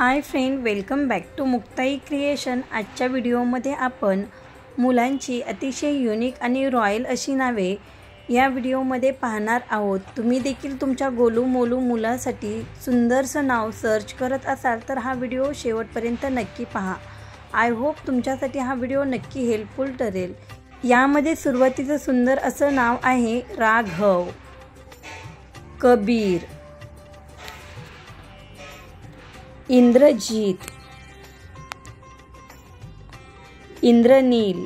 High friend, welcome back to Muktai creation. आजच्या व्हिडिओमध्ये आपण मुलांची अतिशय युनिक आणि रॉयल अशी नावे या व्हिडिओमध्ये पाहणार आहोत। तुम्ही देखील तुमच्या गोलू मोलू मुलासाठी सुंदरसं नाव सर्च करत असाल तर हा व्हिडिओ शेवटपर्यंत नक्की पहा। आय होप तुमच्यासाठी हा व्हिडिओ नक्की हेल्पफुल ठरेल। यामध्ये सुरुवातीचं सुंदर असं नाव आहे राघव, कबीर, इंद्रजीत, इंद्रनील,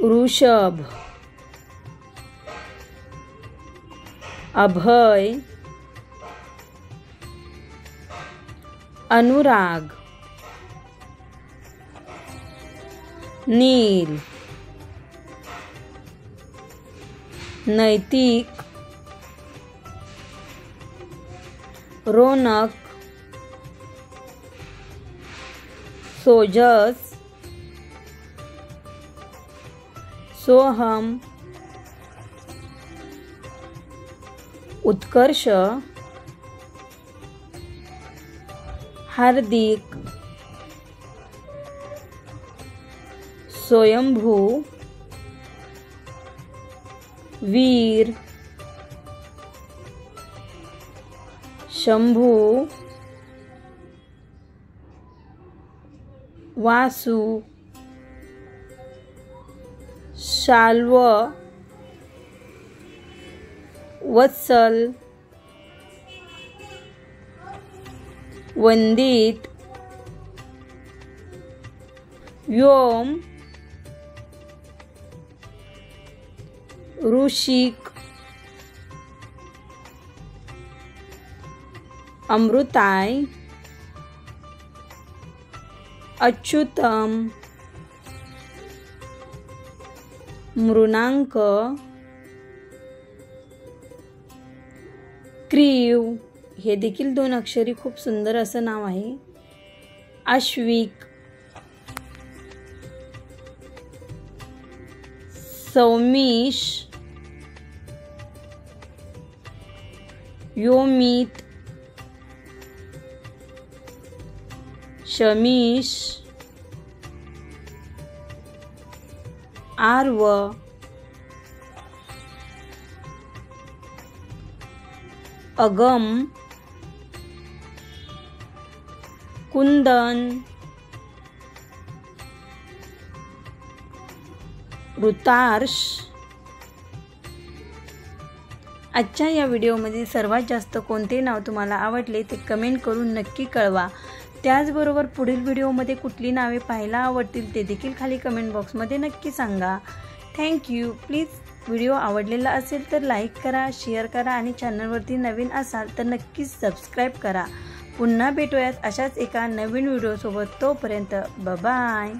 ऋषभ, अभय, अनुराग, नील, नैतिक, रौनक, सोजस, सोहम, उत्कर्ष, हार्दिक, स्वयंभू, वीर, शंभू, वासु, शाल्व, वत्सल, वंदित, व्योम, ऋषिक, अमृताय, अच्युतम, मृणांक, क्रीव, हे देखील 2 अक्षरी खूप सुंदर असं नाव आहे। आश्विक, सौमिश, योमित, शमीश, आर्व, अगम, कुंदन, ऋतार्ष। आजच्या या व्हिडिओमध्ये सर्वात जास्त कोणते नाव तुम्हाला आवडले ते कमेंट करून नक्की कळवा। त्याचबरोबर पुढील व्हिडिओमध्ये कुठली नावे पाहायला आवडतील ते देखील खाली कमेंट बॉक्समध्ये नक्की सांगा। थँक्यू। प्लीज व्हिडिओ आवडलेला असेल तर लाईक करा, शेअर करा आणि चॅनलवरती नवीन असाल तर नक्कीच सबस्क्राईब करा। पुन्हा भेटूयात अशाच एका नवीन व्हिडिओसोबत। तोपर्यंत बाय बाय।